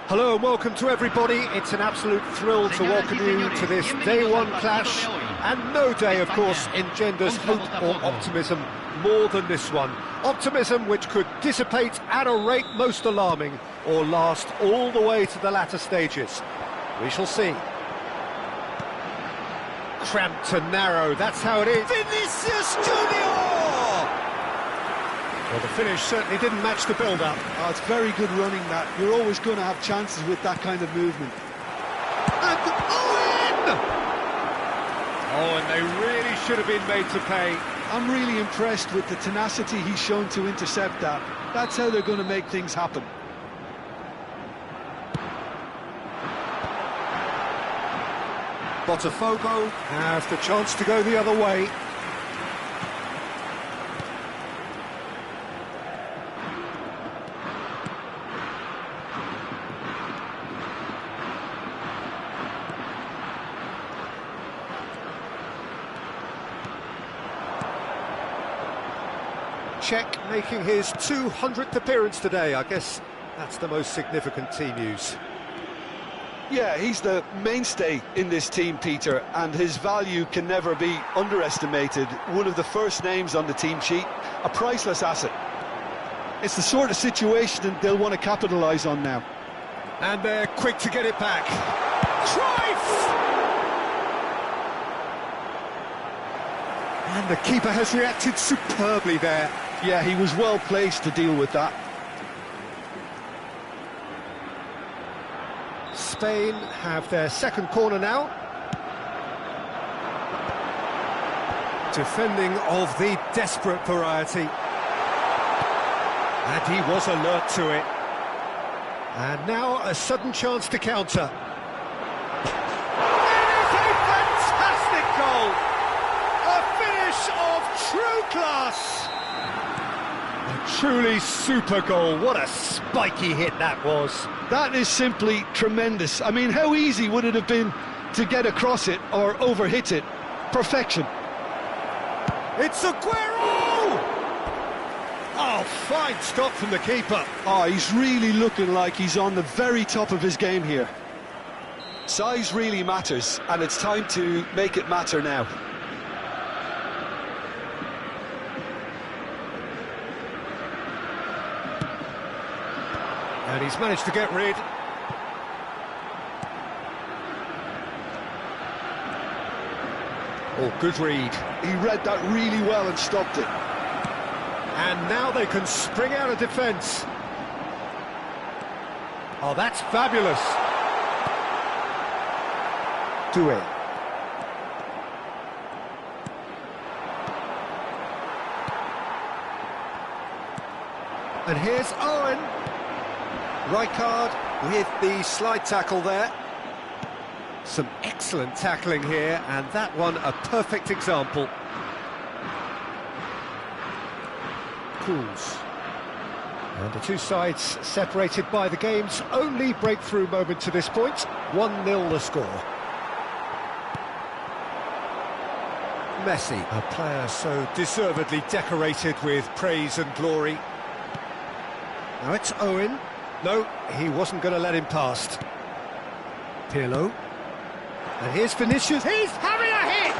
Hello and welcome to everybody. It's an absolute thrill to welcome you to this day one clash, and no day, of course, engenders hope or optimism more than this one. Optimism which could dissipate at a rate most alarming or last all the way to the latter stages. We shall see. Cramped and narrow, that's how it is. Vinicius Junior! Well, the finish certainly didn't match the build-up. Oh, it's very good running, that. You're always going to have chances with that kind of movement. And Owen! Oh, and they really should have been made to pay. I'm really impressed with the tenacity he's shown to intercept that. That's how they're going to make things happen. Botafogo have the chance to go the other way. Czech making his 200th appearance today. I guess that's the most significant team news. Yeah, he's the mainstay in this team, Peter, and his value can never be underestimated. One of the first names on the team sheet, a priceless asset. It's the sort of situation they'll want to capitalise on now. And they're quick to get it back. Cruyff! And the keeper has reacted superbly there. Yeah, he was well placed to deal with that. Spain have their second corner now. Defending of the desperate variety. And he was alert to it. And now a sudden chance to counter. It is a fantastic goal! A finish of true class! A truly super goal. What a spiky hit that was. That is simply tremendous. I mean, how easy would it have been to get across it or overhit it? Perfection. It's Aguero! Oh, fine stop from the keeper. Oh, he's really looking like he's on the very top of his game here. Size really matters, and it's time to make it matter now. And he's managed to get rid. Oh, good read. He read that really well and stopped it. And now they can spring out of defence. Oh, that's fabulous. Doué. And here's Owen. Rijkaard with the slide tackle there. Some excellent tackling here, and that one a perfect example. Cools. And the two sides separated by the game's only breakthrough moment to this point. 1-0 the score. Messi, a player so deservedly decorated with praise and glory. Now it's Owen. No, he wasn't going to let him past. Pirlo. And here's Vinicius. He's having a hit!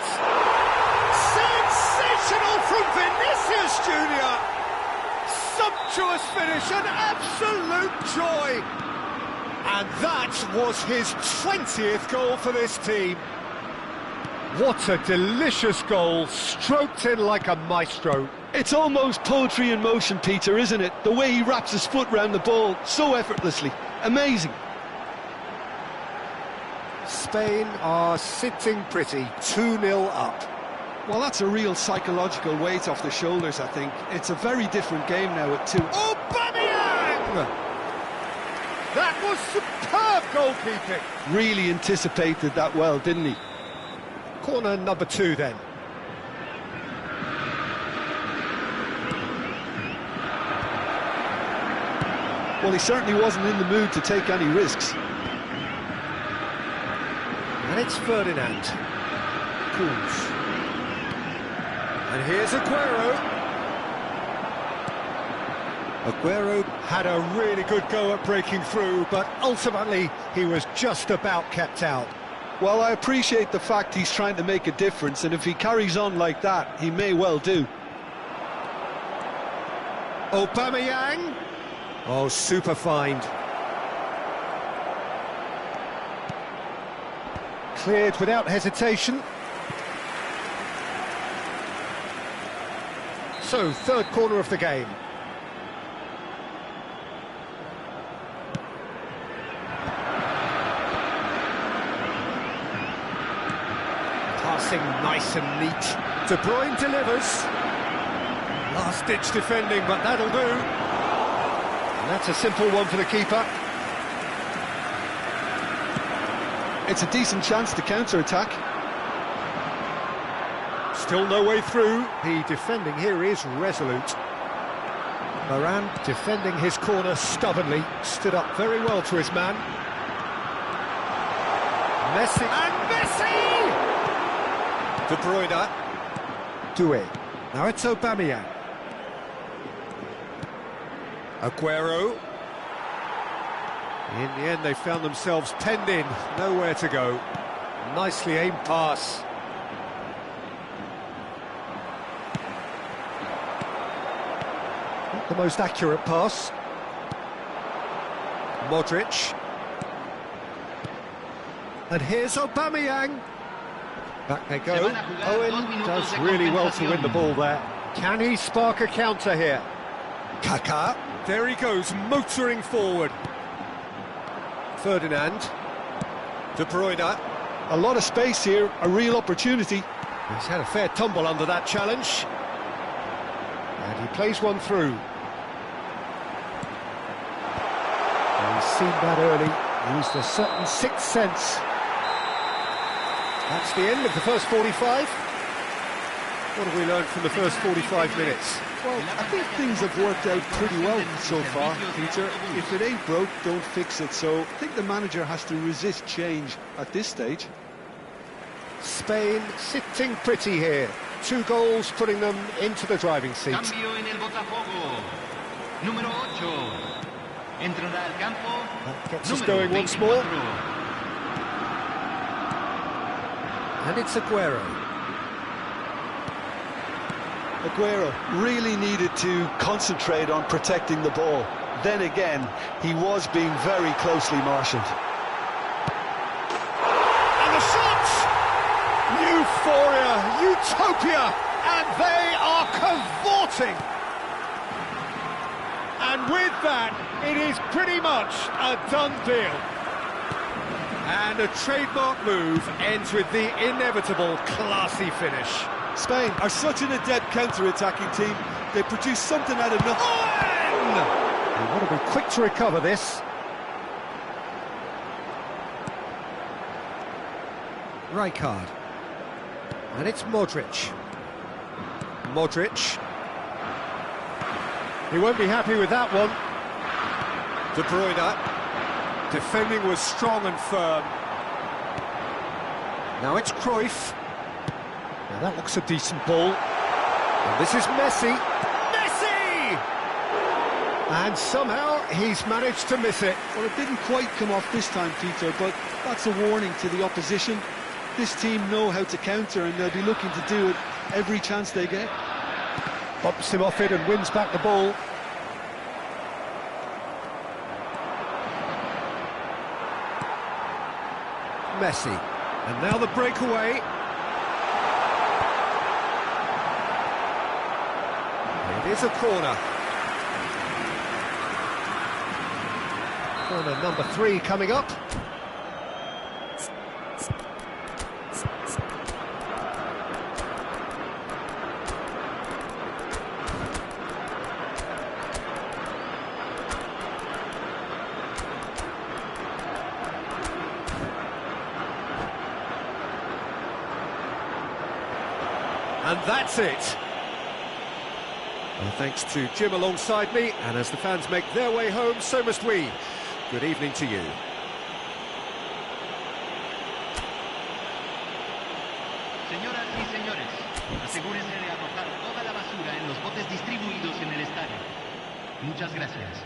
Sensational from Vinicius Junior! Sumptuous finish, an absolute joy! And that was his 20th goal for this team. What a delicious goal, stroked in like a maestro. It's almost poetry in motion, Peter, isn't it? The way he wraps his foot round the ball so effortlessly. Amazing. Spain are sitting pretty, 2-0 up. Well, that's a real psychological weight off the shoulders, I think. It's a very different game now at 2. Aubameyang! That was superb goalkeeping. Really anticipated that well, didn't he? Corner number 2 then. Well, he certainly wasn't in the mood to take any risks. And it's Ferdinand. Cools. And here's Aguero. Aguero had a really good go at breaking through, but ultimately he was just about kept out. Well, I appreciate the fact he's trying to make a difference, and if he carries on like that, he may well do. Aubameyang. Oh, super find. Cleared without hesitation. So, third corner of the game. Passing nice and neat. De Bruyne delivers. Last-ditch defending, but that'll do. And that's a simple one for the keeper. It's a decent chance to counter-attack. Still no way through. The defending here is resolute. Varane defending his corner stubbornly. Stood up very well to his man. Messi. And Messi! De Bruyne. Doué. Now it's Aubameyang. Aguero. In the end, they found themselves penned in, nowhere to go. Nicely aimed pass. Not the most accurate pass. Modric. And here's Aubameyang. Back they go. Owen does really well to win the ball there. Can he spark a counter here? Kaká. There he goes, motoring forward. Ferdinand. De Bruyne. A lot of space here, a real opportunity. He's had a fair tumble under that challenge. And he plays one through. And he's seen that early, used a certain sixth sense. That's the end of the first 45. What have we learned from the first 45 minutes? Well, I think things have worked out pretty well so far, Peter. If it ain't broke, don't fix it. So I think the manager has to resist change at this stage. Spain sitting pretty here. 2 goals putting them into the driving seat. Cambio en el botafogo. Número 8. Entrará al campo. That gets us going once more. And it's Aguero. Aguero really needed to concentrate on protecting the ball. Then again, he was being very closely marshalled. And the shot! Euphoria, utopia, and they are cavorting. And with that, it is pretty much a done deal. And a trademark move ends with the inevitable classy finish. Spain are such an adept counter-attacking team. They produce something out of nothing. They want to be quick to recover this. Rijkaard. And it's Modric. Modric. He won't be happy with that one. De Bruyne. Defending was strong and firm. Now it's Cruyff. Now that looks a decent ball. And this is Messi. Messi! And somehow he's managed to miss it. Well, it didn't quite come off this time, Peter, but that's a warning to the opposition. This team know how to counter, and they'll be looking to do it every chance they get. Bumps him off it and wins back the ball. Messi. And now the breakaway. It is a corner. Corner number 3 coming up. And that's it. Well, thanks to Jim alongside me, and as the fans make their way home, so must we. Good evening to you. Señoras y señores, asegúrense de arrojar toda la basura en los botes distribuidos en el estadio. Muchas gracias.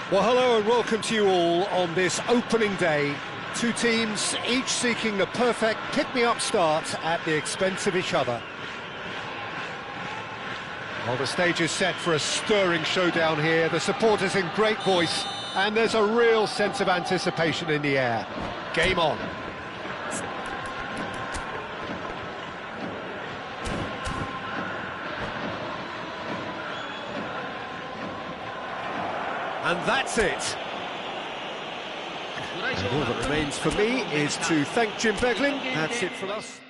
Well, hello and welcome to you all on this opening day. Two teams, each seeking the perfect pick-me-up start at the expense of each other. Well, the stage is set for a stirring showdown here. The supporters in great voice, and there's a real sense of anticipation in the air. Game on. And that's it. And all that remains for me is to thank Jim Beglin. That's it from us.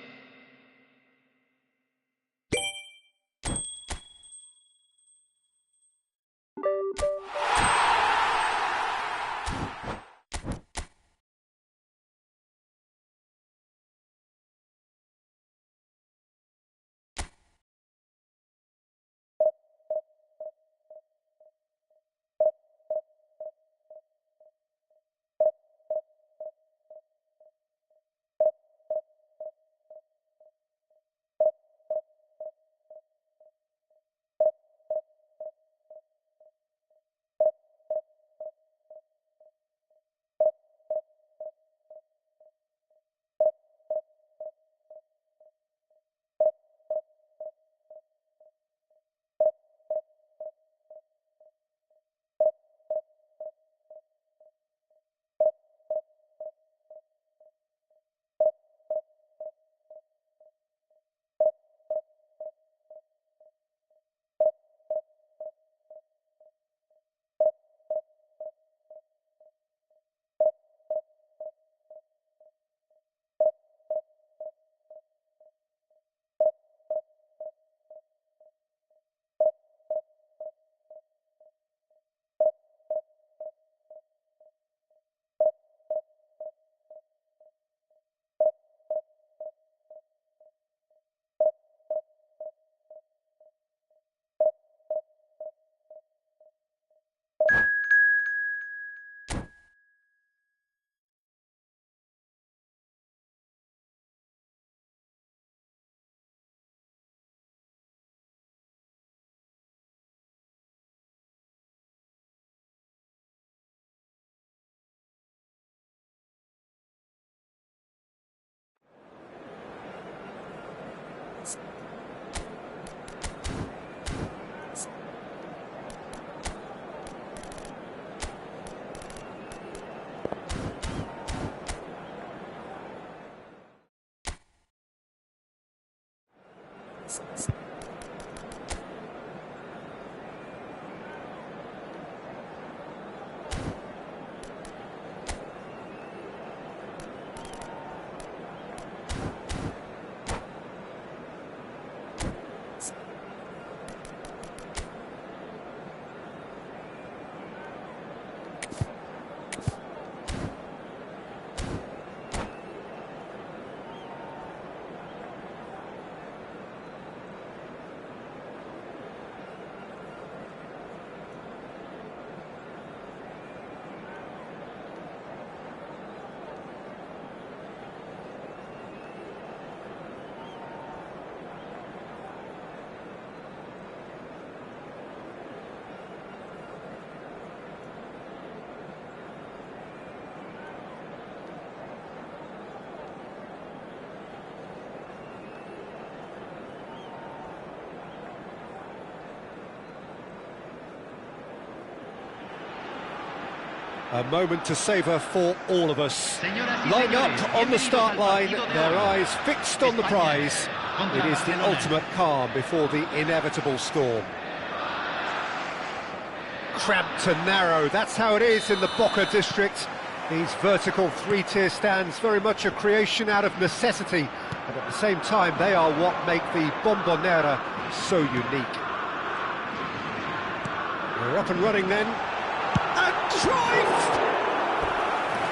A moment to savour for all of us. Lined up on the start line, their eyes fixed on the prize. It is the ultimate calm before the inevitable storm. Cramped and narrow, that's how it is in the Boca district. These vertical three-tier stands, very much a creation out of necessity, and at the same time they are what make the Bombonera so unique. We're up and running then. And Cruyff!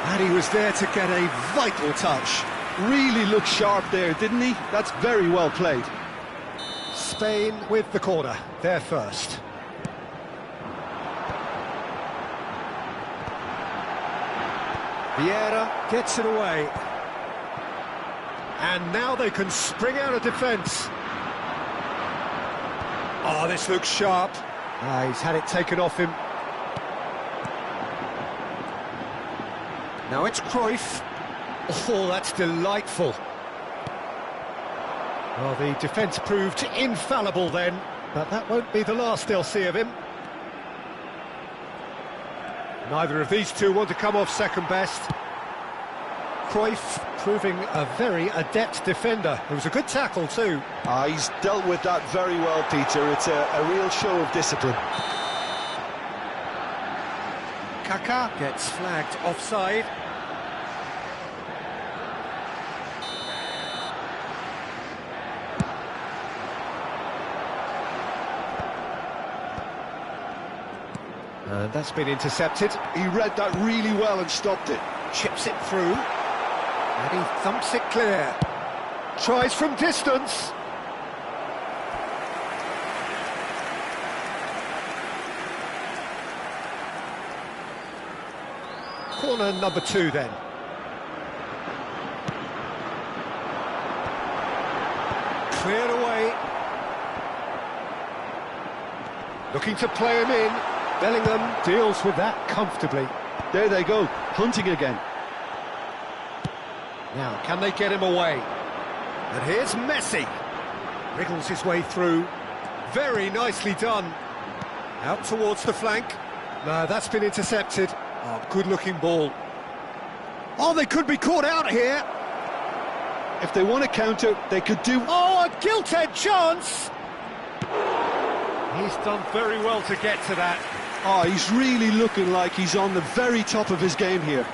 And he was there to get a vital touch. Really looked sharp there, didn't he? That's very well played. Spain with the corner, they're first. Vieira gets it away. And now they can spring out of defence. Oh, this looks sharp. He's had it taken off him. Now it's Cruyff. Oh, that's delightful. Well, the defence proved infallible then, but that won't be the last they'll see of him. Neither of these two want to come off second best. Cruyff proving a very adept defender. It was a good tackle too. He's dealt with that very well, Peter. It's a real show of discipline. Kaká gets flagged offside. And that's been intercepted. He read that really well and stopped it. Chips it through. And he thumps it clear. Tries from distance. Corner number 2 then. Cleared away. Looking to play him in. Bellingham deals with that comfortably. There they go, hunting again. Now, can they get him away? And here's Messi. Wriggles his way through. Very nicely done. Out towards the flank. No, that's been intercepted. Oh, good-looking ball. Oh, they could be caught out here. If they want to counter, they could do... Oh, a gilt-edged chance! He's done very well to get to that. Oh, he's really looking like he's on the very top of his game here.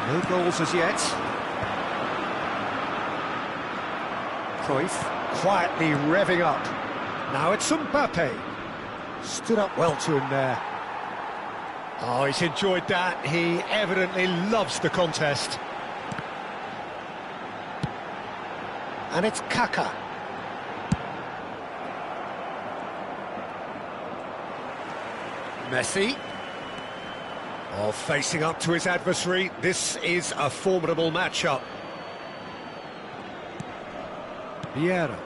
No goals as yet. Cruyff quietly revving up. Now it's Mbappe. Stood up well to him there. Oh, he's enjoyed that. He evidently loves the contest. And it's Kaká. Messi. Oh, facing up to his adversary. This is a formidable matchup. Vieira.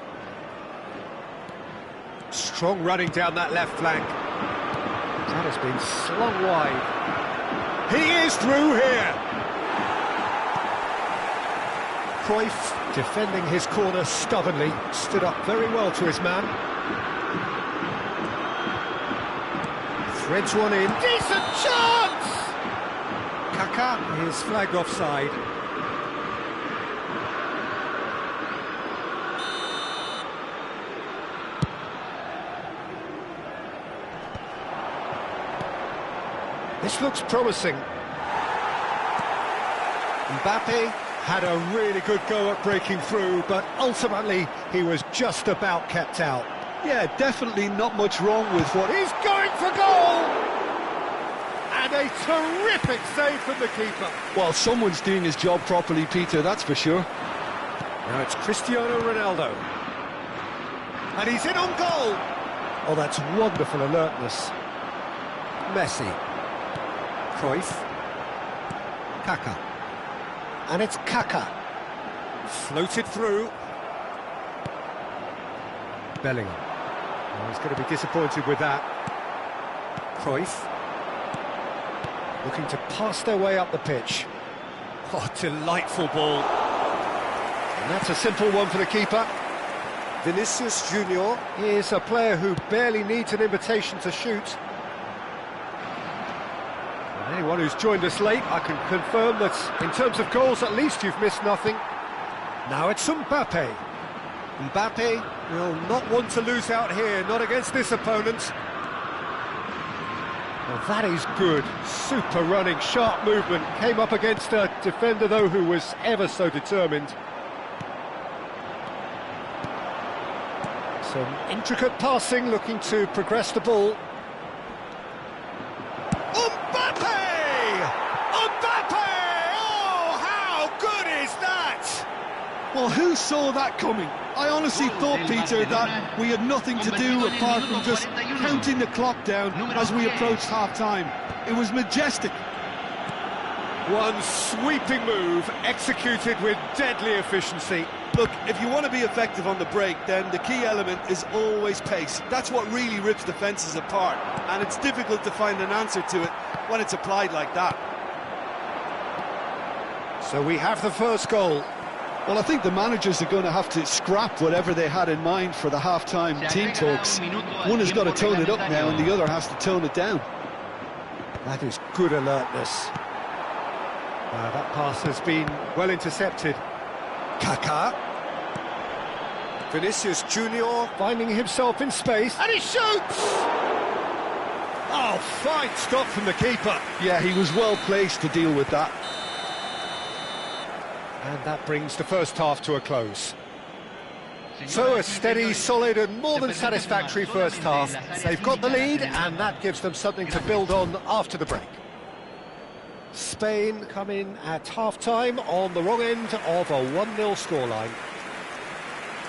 Strong running down that left flank. That has been slung wide. He is through here. Cruyff defending his corner stubbornly. Stood up very well to his man. Threads one in. Decent chance! Kaká is flagged offside. This looks promising. Mbappe had a really good go at breaking through, but ultimately he was just about kept out. Yeah, definitely not much wrong with what... He's going for goal! And a terrific save from the keeper. Well, someone's doing his job properly, Peter, that's for sure. Now it's Cristiano Ronaldo. And he's in on goal! Oh, that's wonderful alertness. Messi. Cruyff. Kaka. And it's Kaka. Floated through. Bellingham. Oh, he's going to be disappointed with that. Cruyff. Looking to pass their way up the pitch. Oh, delightful ball. And that's a simple one for the keeper. Vinicius Junior is a player who barely needs an invitation to shoot. And anyone who's joined us late, I can confirm that in terms of goals, at least you've missed nothing. Now it's Mbappe. Mbappe will not want to lose out here, not against this opponent. Well, that is good. Super running, sharp movement. Came up against a defender, though, who was ever so determined. Some intricate passing, looking to progress the ball. Mbappe! Mbappe! Oh, how good is that? Well, who saw that coming? I honestly thought, Peter, that we had nothing to do apart from just counting the clock down as we approached half-time. It was majestic. One sweeping move, executed with deadly efficiency. Look, if you want to be effective on the break, then the key element is always pace. That's what really rips defences apart, and it's difficult to find an answer to it when it's applied like that. So we have the first goal. Well, I think the managers are going to have to scrap whatever they had in mind for the half-time team talks. One has got to tone it up now, and the other has to tone it down. That is good alertness. That pass has been well intercepted. Kaka. Vinicius Junior finding himself in space, and he shoots! Oh, fine stop from the keeper. Yeah, he was well placed to deal with that. And that brings the first half to a close. So a steady, solid and more than satisfactory first half. They've got the lead, and that gives them something to build on after the break. Spain come in at half-time on the wrong end of a 1-0 scoreline.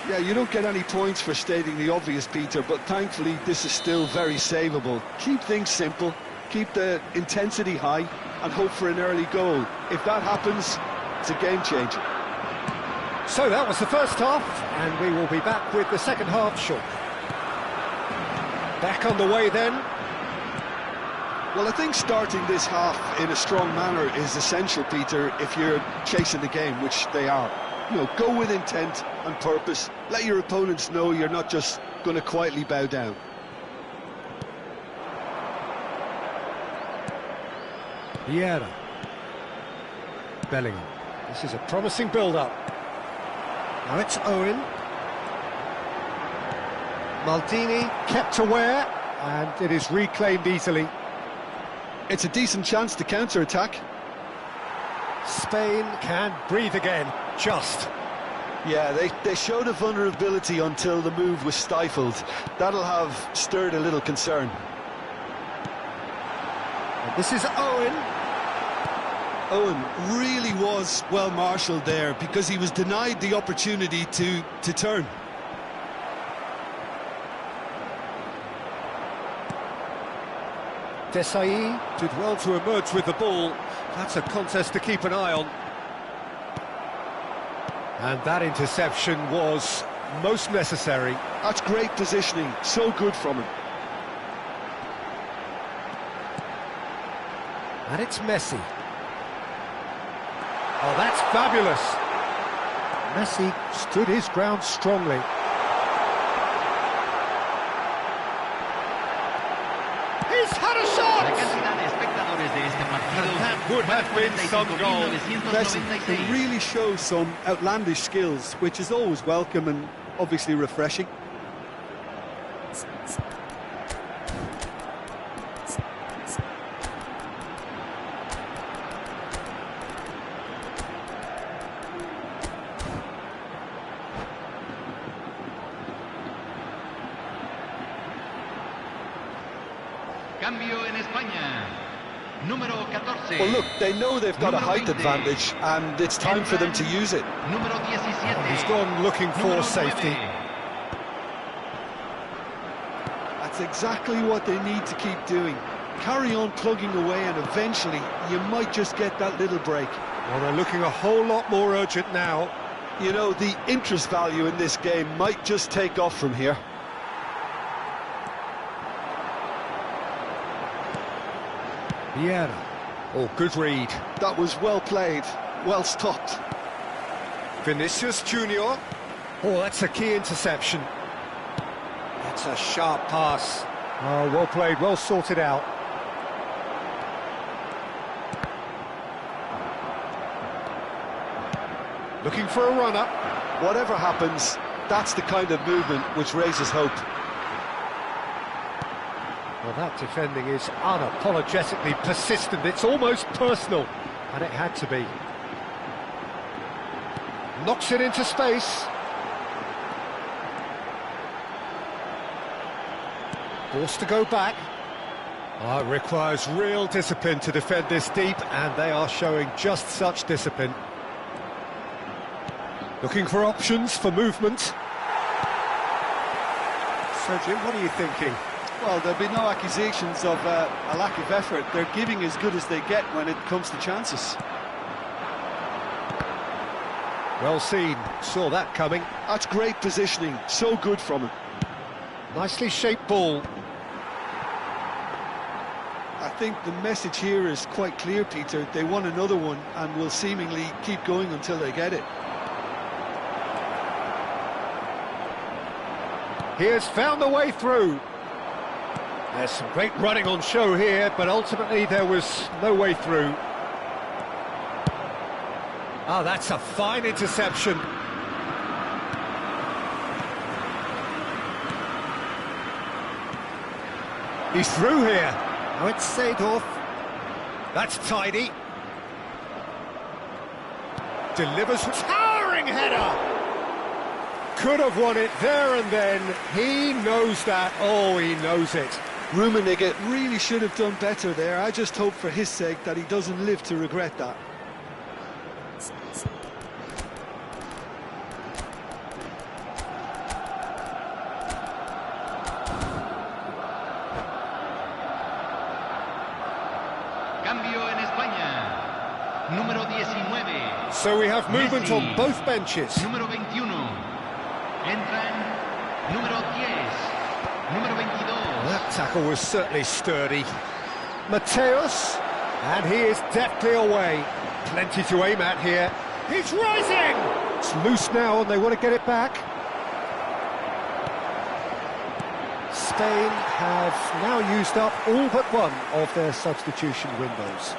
Yeah, you don't get any points for stating the obvious, Peter, but thankfully this is still very savable. Keep things simple, keep the intensity high, and hope for an early goal. If that happens, it's a game changer. So that was the first half, and we will be back with the second half shortly. Back on the way then. Well, I think starting this half in a strong manner is essential, Peter, if you're chasing the game, which they are. You know, go with intent and purpose. Let your opponents know you're not just going to quietly bow down. Vieira. Bellingham. This is a promising build-up. Now it's Owen. Maldini kept aware, and it is reclaimed easily. It's a decent chance to counter-attack. Spain can breathe again, just. Yeah, they showed a vulnerability until the move was stifled. That'll have stirred a little concern. And this is Owen. Owen really was well marshalled there because he was denied the opportunity to turn. Desai did well to emerge with the ball. That's a contest to keep an eye on. And that interception was most necessary. That's great positioning, so good from him. And it's Messi. Oh, that's fabulous. Messi stood his ground strongly. He's had a shot! And that would have been some goal. Messi can really show some outlandish skills, which is always welcome and obviously refreshing. Cambio en España. Número 14. Well, look, they know they've got a Número height 20. advantage, and it's time for them to use it. Número 17. He's gone looking for Número safety. 9. That's exactly what they need to keep doing. Carry on plugging away, and eventually you might just get that little break. Well, they're looking a whole lot more urgent now. You know, the interest value in this game might just take off from here. Vieira. Oh, good read. That was well played, well stopped. Vinicius Junior. Oh, that's a key interception. That's a sharp pass. Oh, well played, well sorted out. Looking for a runner. Whatever happens, that's the kind of movement which raises hope. Well, that defending is unapologetically persistent. It's almost personal, and it had to be. Knocks it into space. Forced to go back. Oh, it requires real discipline to defend this deep, and they are showing just such discipline. Looking for options for movement. So, Jim, what are you thinking? Well, there'll be no accusations of a lack of effort. They're giving as good as they get when it comes to chances. Well seen, saw that coming. That's great positioning, so good from him. Nicely shaped ball. I think the message here is quite clear, Peter. They want another one and will seemingly keep going until they get it. He has found the way through. There's some great running on show here, but ultimately there was no way through. Ah, that's a fine interception. He's through here. Now it's Seedorf. That's tidy. Delivers towering header. Could have won it there and then. He knows that. Oh, he knows it. Rummenigge really should have done better there. I just hope for his sake that he doesn't live to regret that. Cambio en España. Número 19. So we have movement Messi. on both benches. Número 21. Entran. Número 10. Número 22. That tackle was certainly sturdy. Mateus, and he is deftly away. Plenty to aim at here. He's rising! It's loose now and they want to get it back. Spain have now used up all but one of their substitution windows.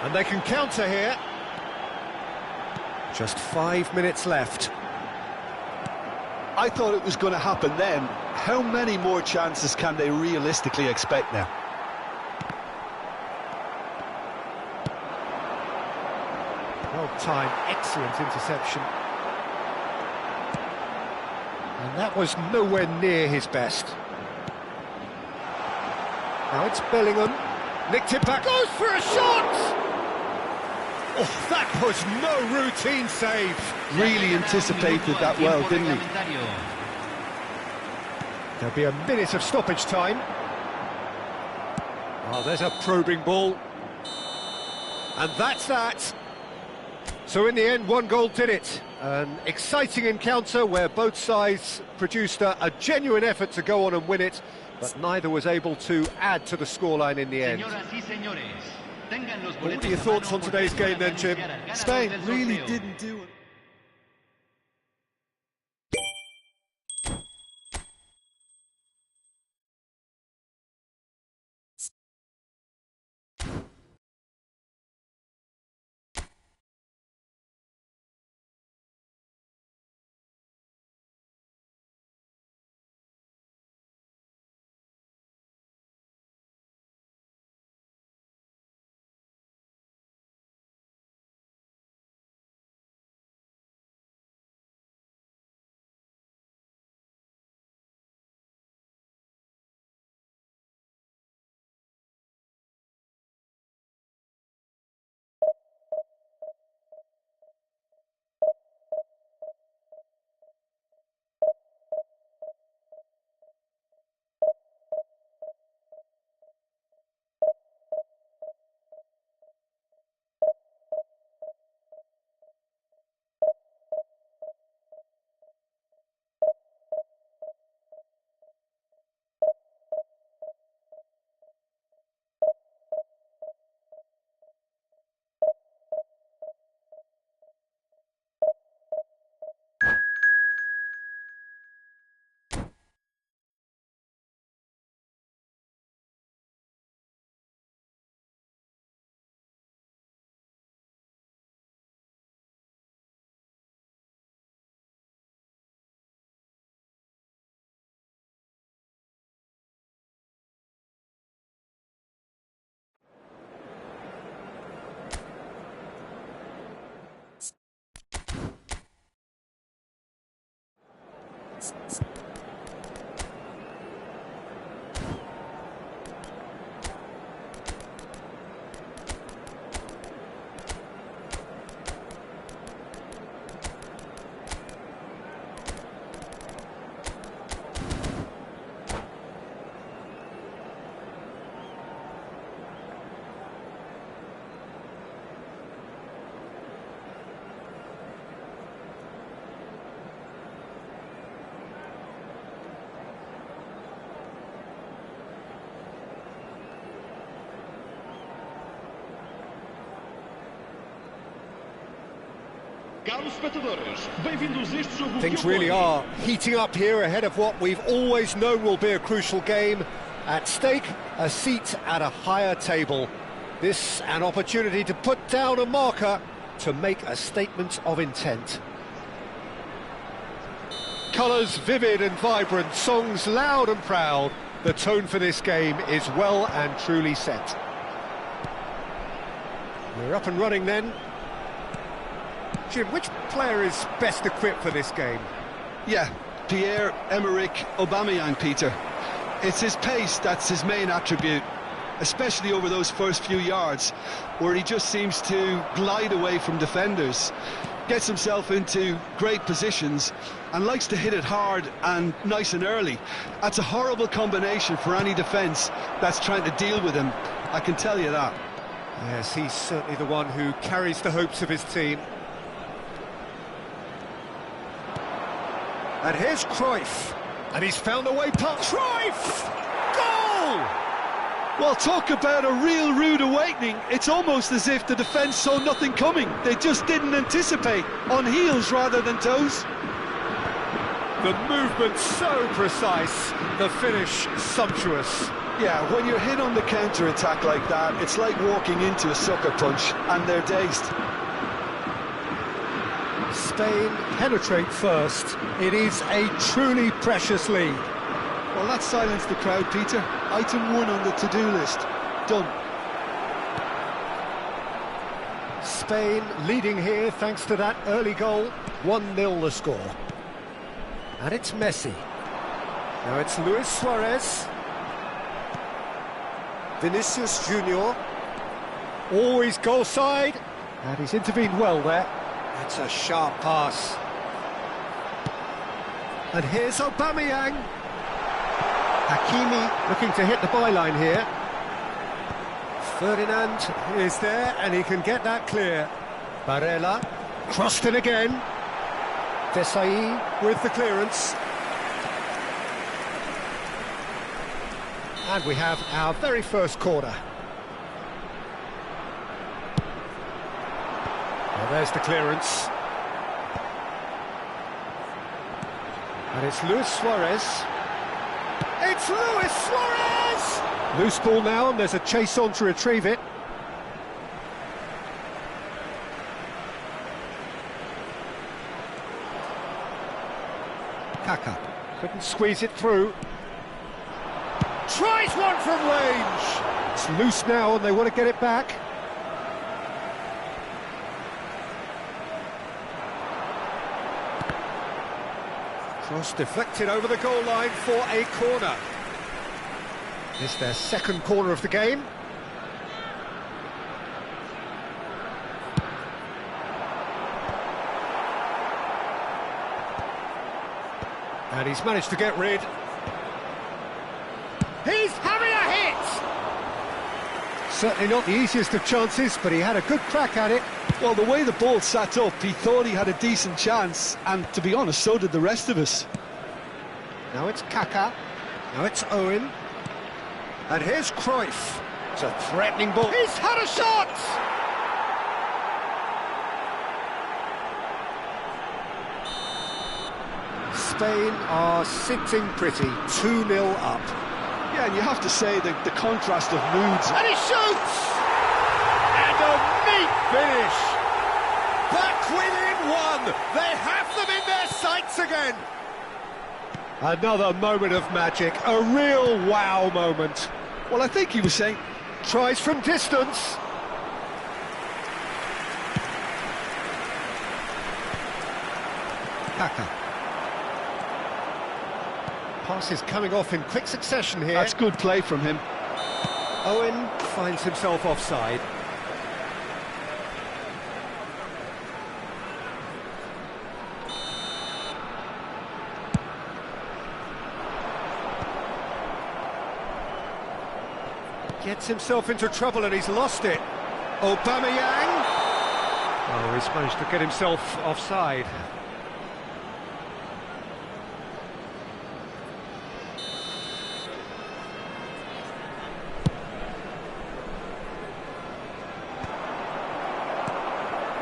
And they can counter here. Just 5 minutes left. I thought it was going to happen then. How many more chances can they realistically expect now? Well timed, excellent interception. And that was nowhere near his best. Now it's Bellingham. Nicked it back, goes for a shot! Oh, that was no routine save. Really anticipated that well, didn't he? There'll be a minute of stoppage time. Oh, there's a probing ball. And that's that. So in the end, one goal did it. An exciting encounter where both sides produced a genuine effort to go on and win it, but neither was able to add to the scoreline in the end. What are your thoughts on today's game then, Jim? Spain really didn't do it. Things really are heating up here ahead of what we've always known will be a crucial game. At stake, a seat at a higher table. This an opportunity to put down a marker, to make a statement of intent. Colours vivid and vibrant, songs loud and proud. The tone for this game is well and truly set. We're up and running then. Jim, which player is best equipped for this game? Yeah, Pierre-Emerick Aubameyang, Peter. It's his pace that's his main attribute, especially over those first few yards, where he just seems to glide away from defenders, gets himself into great positions, and likes to hit it hard and nice and early. That's a horrible combination for any defence that's trying to deal with him, I can tell you that. Yes, he's certainly the one who carries the hopes of his team. And here's Cruyff, and he's found a way past Cruyff! Goal! Well, talk about a real rude awakening. It's almost as if the defence saw nothing coming. They just didn't anticipate, on heels rather than toes. The movement so precise, the finish sumptuous. Yeah, when you're hit on the counter-attack like that, it's like walking into a sucker punch, and they're dazed. Spain penetrate first. It is a truly precious lead. Well, that silenced the crowd, Peter. Item 1 on the to-do list. Done. Spain leading here thanks to that early goal. 1-0 the score. And it's Messi. Now it's Luis Suarez. Vinicius Junior. Always goal side. And he's intervened well there. It's a sharp pass. And here's Aubameyang. Hakimi looking to hit the byline here. Ferdinand is there and he can get that clear. Barella crossed in again. Desai with the clearance. And we have our very first corner. Well, there's the clearance. And it's Luis Suarez. It's Luis Suarez! Loose ball now, and there's a chase on to retrieve it. Kaka couldn't squeeze it through. Tries one from range! It's loose now, and they want to get it back. Cross deflected over the goal line for a corner. It's their second corner of the game. And he's managed to get rid. He's having a hit! Certainly not the easiest of chances, but he had a good crack at it. Well, the way the ball sat up, he thought he had a decent chance, and to be honest, so did the rest of us. Now it's Kaka, now it's Owen, and here's Cruyff. It's a threatening ball. He's had a shot! Spain are sitting pretty, 2-0 up. Yeah, and you have to say the contrast of moods. And he shoots! And a neat finish! Back within one! They have them in their sights again! Another moment of magic, a real wow moment. Well, I think he was saying... Tries from distance. Kaka. Passes coming off in quick succession here. That's good play from him. Owen finds himself offside. Gets himself into trouble and he's lost it. Aubameyang. Oh, he's managed to get himself offside.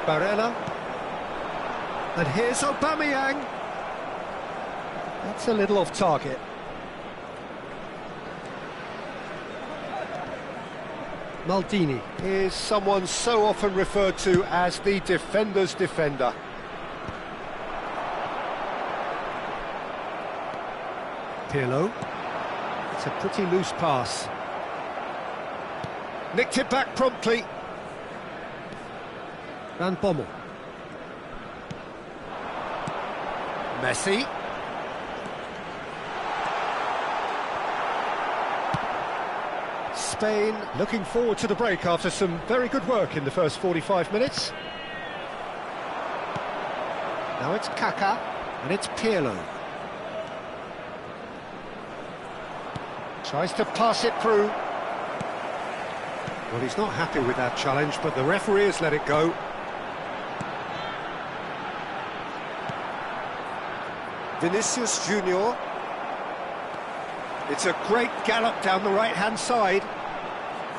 Barella. And here's Aubameyang. That's a little off target. Maldini is someone so often referred to as the defender's defender. Pirlo. It's a pretty loose pass. Nicked it back promptly. Van Bommel. Messi. Spain looking forward to the break after some very good work in the first 45 minutes. Now it's Kaká and it's Pirlo. Tries to pass it through. Well, he's not happy with that challenge, but the referee has let it go. Vinicius Junior. It's a great gallop down the right-hand side.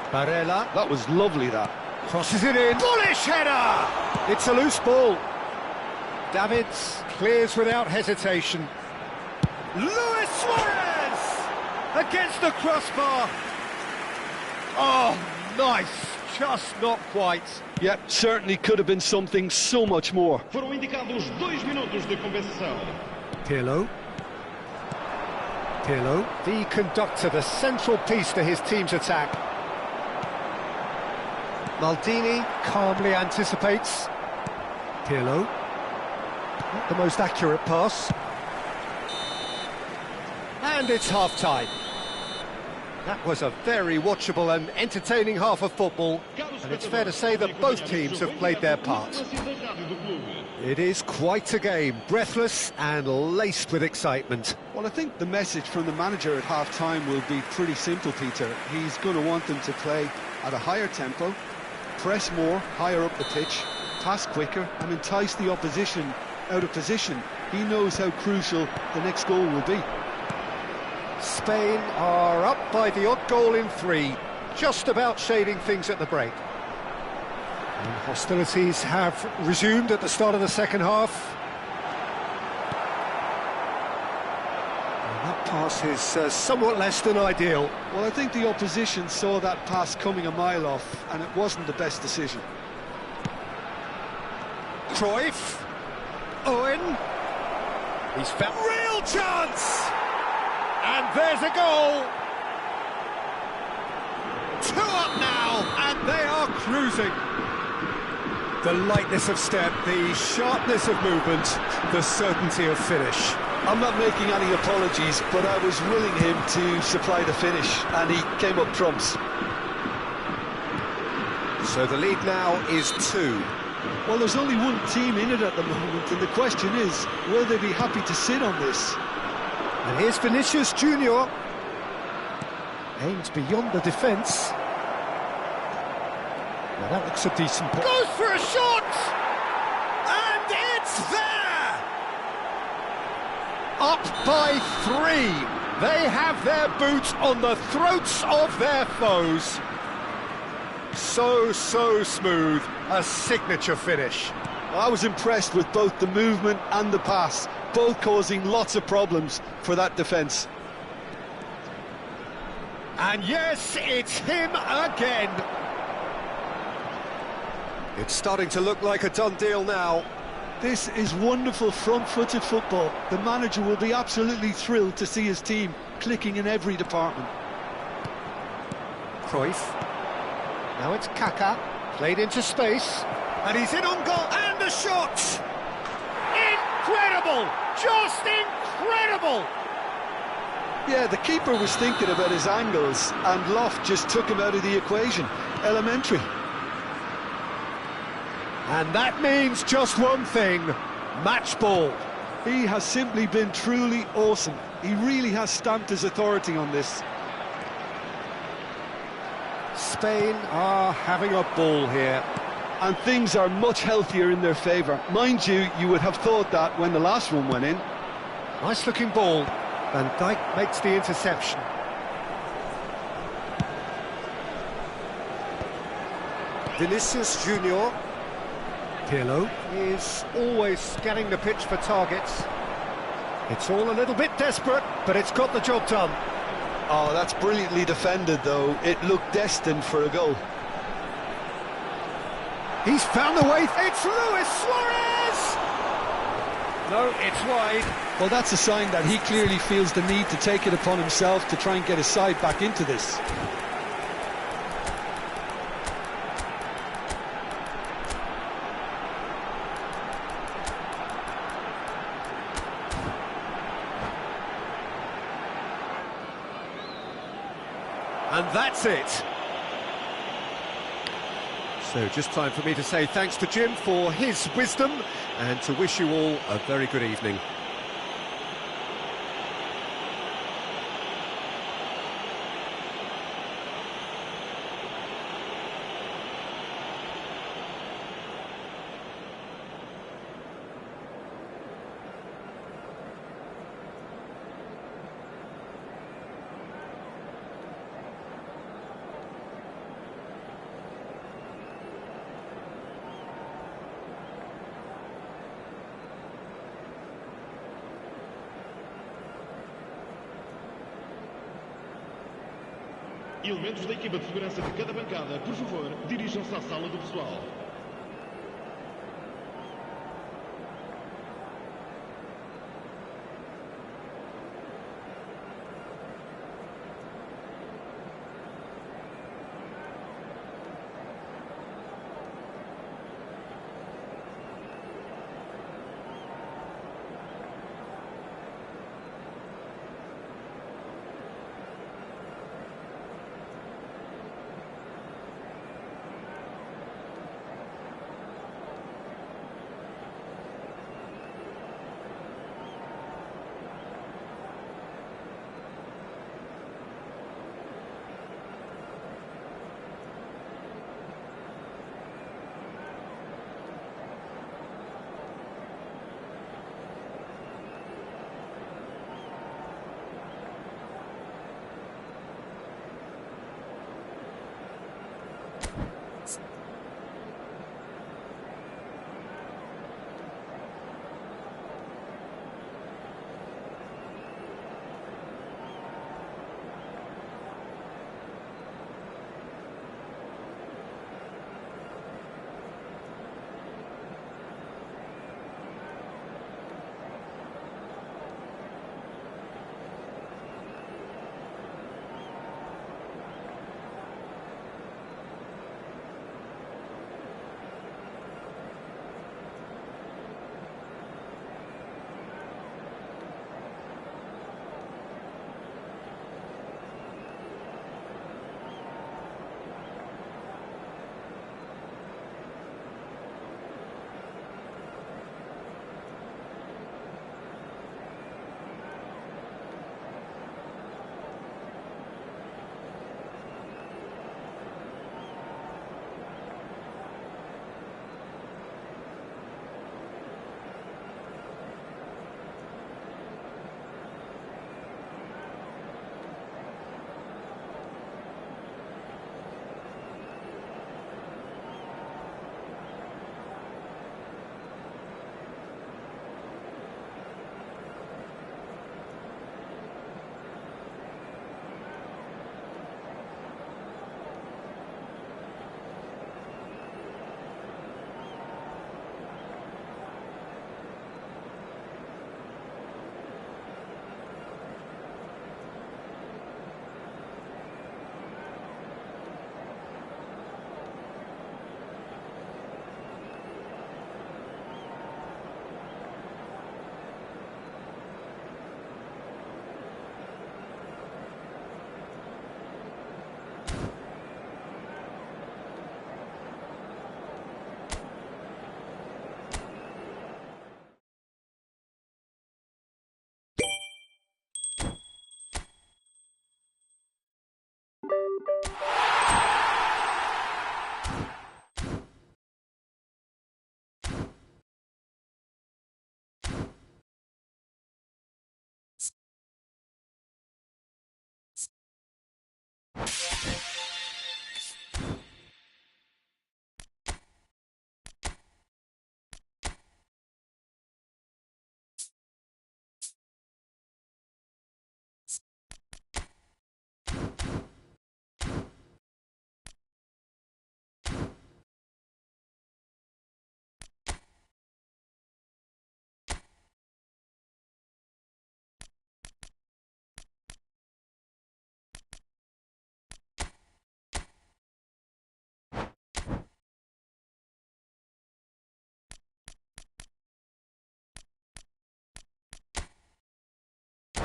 Barella. That was lovely, that. Crosses it in. Bullish header! It's a loose ball. Davids clears without hesitation. Luis Suarez! Against the crossbar. Oh, nice. Just not quite. Yep, certainly could have been something so much more. Foram indicados 2 minutos de compensação. Pirlo. Pirlo, the conductor, the central piece to his team's attack. Maldini calmly anticipates. Pirlo. Not the most accurate pass. And it's half-time. That was a very watchable and entertaining half of football, and it's fair to say that both teams have played their part. It is quite a game, breathless and laced with excitement. Well, I think the message from the manager at half-time will be pretty simple, Peter. He's going to want them to play at a higher tempo, press more, higher up the pitch, pass quicker and entice the opposition out of position. He knows how crucial the next goal will be. Spain are up by the odd goal in 3, just about shading things at the break. And hostilities have resumed at the start of the second half. And that pass is somewhat less than ideal. Well, I think the opposition saw that pass coming a mile off, and it wasn't the best decision. Cruyff. Owen. He's found real chance! And there's a goal! 2 up now, and they are cruising. The lightness of step, the sharpness of movement, the certainty of finish. I'm not making any apologies, but I was willing him to supply the finish, and he came up trumps. So the lead now is 2. Well, there's only one team in it at the moment, and the question is, will they be happy to sit on this? And here's Vinicius Junior. Aims beyond the defence. Well, that looks a decent ball. Goes for a shot! And it's there! Up by 3. They have their boots on the throats of their foes. So smooth. A signature finish. I was impressed with both the movement and the pass, both causing lots of problems for that defence. And yes, it's him again. It's starting to look like a done deal now. This is wonderful front-footed football. The manager will be absolutely thrilled to see his team clicking in every department. Cruyff. Now it's Kaká, played into space, and he's in on goal, and the shot! Incredible! Just incredible! Yeah, the keeper was thinking about his angles, and Loft just took him out of the equation. Elementary. And that means just one thing, match ball. He has simply been truly awesome. He really has stamped his authority on this. Spain are having a ball here. And things are much healthier in their favour. Mind you, you would have thought that when the last one went in. Nice looking ball. Van Dijk makes the interception. Vinicius Junior. Pirlo is always scanning the pitch for targets. It's all a little bit desperate, but it's got the job done. Oh, that's brilliantly defended, though. It looked destined for a goal. He's found the way. It's Luis Suarez! No, it's wide. Well, that's a sign that he clearly feels the need to take it upon himself to try and get his side back into this. And that's it. So just time for me to say thanks to Jim for his wisdom and to wish you all a very good evening. Elementos da equipa de segurança de cada bancada, por favor, dirijam-se à sala do pessoal.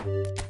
you.